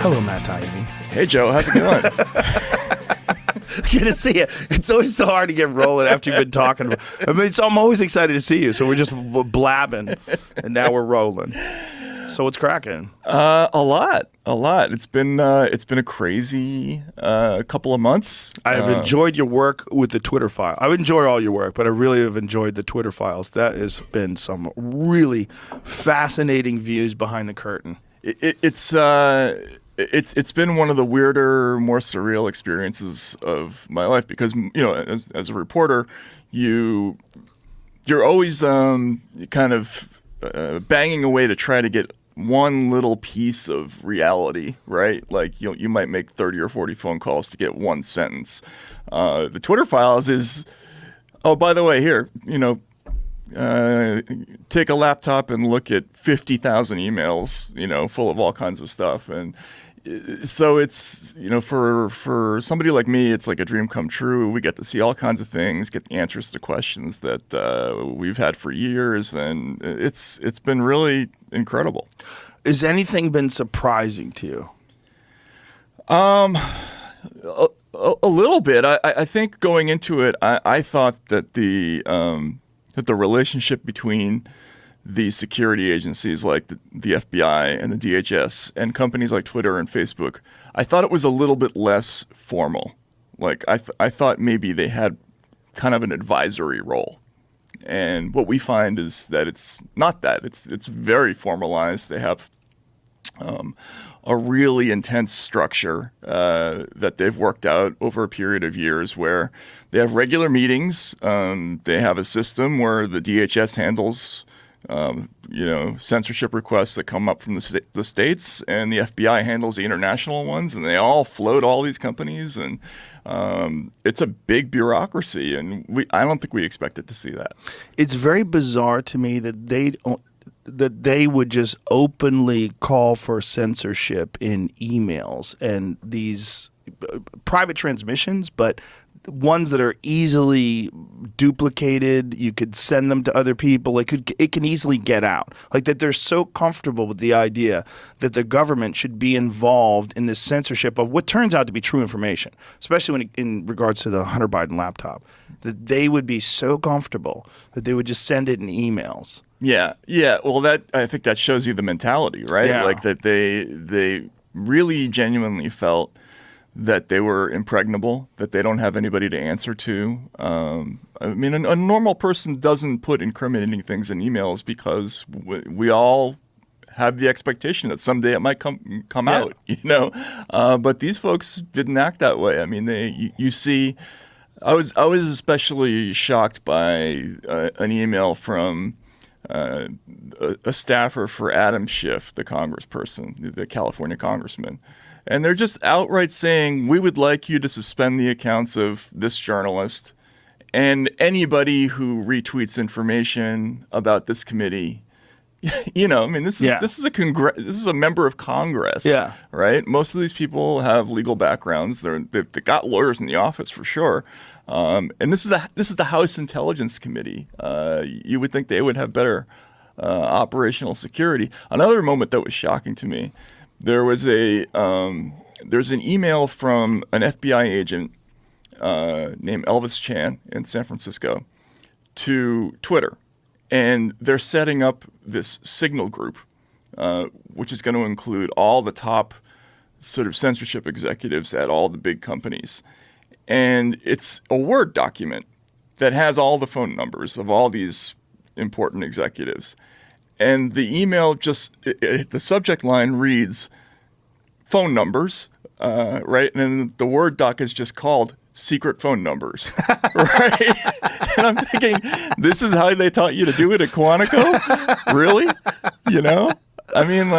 Hello, Matt Taibbi. Hey, Joe. How's it going? Good to see you. It's always so hard to get rolling after you've been talking. I mean, I'm always excited to see you. So we're just blabbing, and now we're rolling. So what's cracking? A lot. It's been a crazy couple of months. I've enjoyed your work with the Twitter file. I enjoy all your work, but I really have enjoyed the Twitter files. That has been some really fascinating views behind the curtain. It's been one of the weirder, more surreal experiences of my life because, you know, as a reporter, you're always kind of banging away to try to get one little piece of reality, right? Like you might make 30 or 40 phone calls to get one sentence. The Twitter files is, oh, by the way, here, you know, take a laptop and look at 50,000 emails, you know, full of all kinds of stuff. And so it's, you know, for somebody like me, it's like a dream come true. We get to see all kinds of things, get the answers to questions that we've had for years, and it's been really incredible. Has anything been surprising to you? A little bit. I think going into it, I thought that the relationship between the security agencies like the FBI and the DHS and companies like Twitter and Facebook, I thought it was a little bit less formal. Like I thought maybe they had kind of an advisory role. And what we find is that it's not that. It's very formalized. They have a really intense structure that they've worked out over a period of years where they have regular meetings. They have a system where the DHS handles censorship requests that come up from the states, and the FBI handles the international ones, and they all float all these companies, and it's a big bureaucracy, and I don't think we expected to see that. It's very bizarre to me that they would just openly call for censorship in emails and these private transmissions, but ones that are easily duplicated. You could send them to other people. It can easily get out. Like that they're so comfortable with the idea that the government should be involved in this censorship of what turns out to be true information, especially in regards to the Hunter Biden laptop, that they would be so comfortable that they would just send it in emails. Yeah. Well, I think that shows you the mentality, right? Yeah. Like that they really genuinely felt that they were impregnable, that they don't have anybody to answer to. I mean, a normal person doesn't put incriminating things in emails because we all have the expectation that someday it might come out, you know. But these folks didn't act that way. I mean, you see, I was especially shocked by an email from a staffer for Adam Schiff, the congressperson, the California congressman. And they're just outright saying, we would like you to suspend the accounts of this journalist and anybody who retweets information about this committee. You know, I mean, this is a member of Congress, right? Most of these people have legal backgrounds. They've got lawyers in the office for sure. And this is the House Intelligence Committee. You would think they would have better operational security. Another moment that was shocking to me. There's an email from an FBI agent named Elvis Chan in San Francisco to Twitter, and they're setting up this signal group, which is going to include all the top sort of censorship executives at all the big companies. And it's a Word document that has all the phone numbers of all these important executives. And the email the subject line reads, phone numbers, right? And then the Word doc is just called secret phone numbers, right? And I'm thinking, this is how they taught you to do it at Quantico? Really? You know? I mean,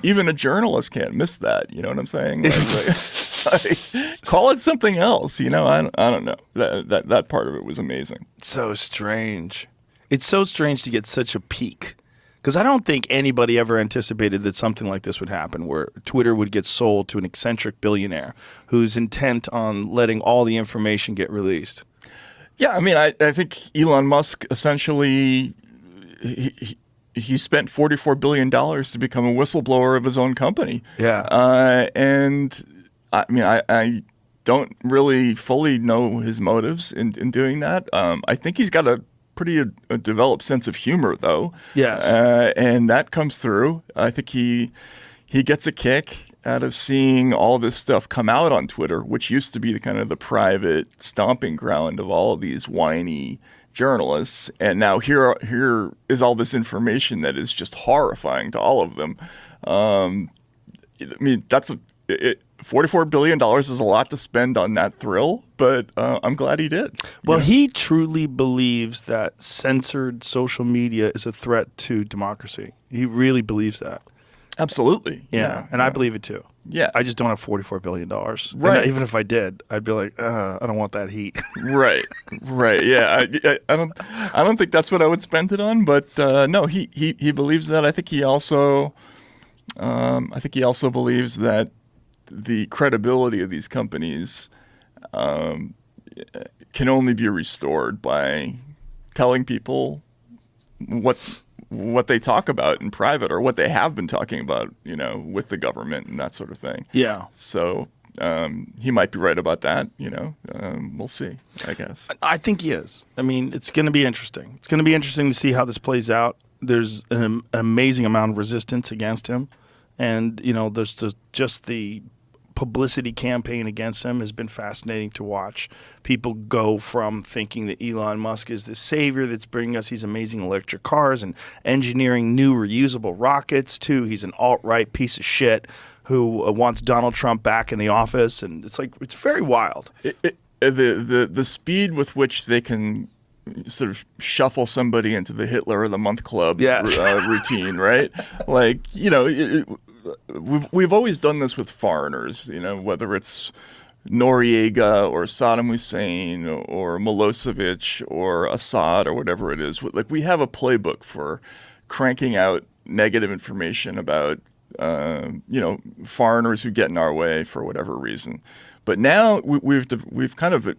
even a journalist can't miss that. You know what I'm saying? Like, call it something else. You know, I don't know. That part of it was amazing. So strange. It's so strange to get such a peak. Because I don't think anybody ever anticipated that something like this would happen, where Twitter would get sold to an eccentric billionaire who's intent on letting all the information get released. Yeah, I mean, I think Elon Musk essentially he spent $44 billion to become a whistleblower of his own company. Yeah. And I mean, I don't really fully know his motives in doing that. I think he's got a pretty developed sense of humor, though. Yes. And that comes through. I think he gets a kick out of seeing all this stuff come out on Twitter, which used to be the kind of the private stomping ground of all of these whiny journalists. And now here is all this information that is just horrifying to all of them. I mean, $44 billion is a lot to spend on that thrill, but I'm glad he did. Well, he truly believes that censored social media is a threat to democracy. He really believes that. Absolutely. Yeah. And I believe it too. Yeah. I just don't have $44 billion. Right. And even if I did, I'd be like, I don't want that heat. Right. Yeah. I don't think that's what I would spend it on, but no, he believes that. I think he also believes that the credibility of these companies can only be restored by telling people what they talk about in private, or what they have been talking about, with the government and that sort of thing. Yeah. So he might be right about that. We'll see, I guess. I think he is. I mean, it's going to be interesting. It's going to be interesting to see how this plays out. There's an amazing amount of resistance against him. And, there's just the publicity campaign against him has been fascinating to watch. People go from thinking that Elon Musk is the savior that's bringing us these amazing electric cars and engineering new reusable rockets to he's an alt-right piece of shit who wants Donald Trump back in the office. And it's very wild. The speed with which they can sort of shuffle somebody into the Hitler of the Month Club routine, right? We've always done this with foreigners, whether it's Noriega or Saddam Hussein or Milosevic or Assad or whatever it is. We have a playbook for cranking out negative information about, foreigners who get in our way for whatever reason. But now we've kind of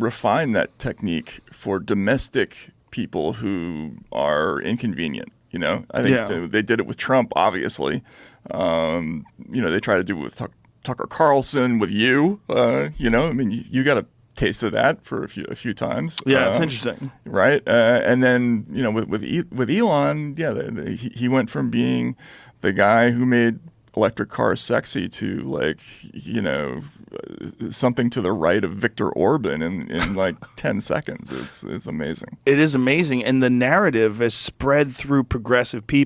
refined that technique for domestic people who are inconvenient. I think they did it with Trump, obviously. They try to do it with Tucker Carlson, with you. I mean, you got a taste of that for a few times. Yeah, it's interesting, right? And then with Elon, he went from being the guy who made electric cars sexy to something to the right of Viktor Orban in 10 seconds. It's amazing. It is amazing, and the narrative has spread through progressive people.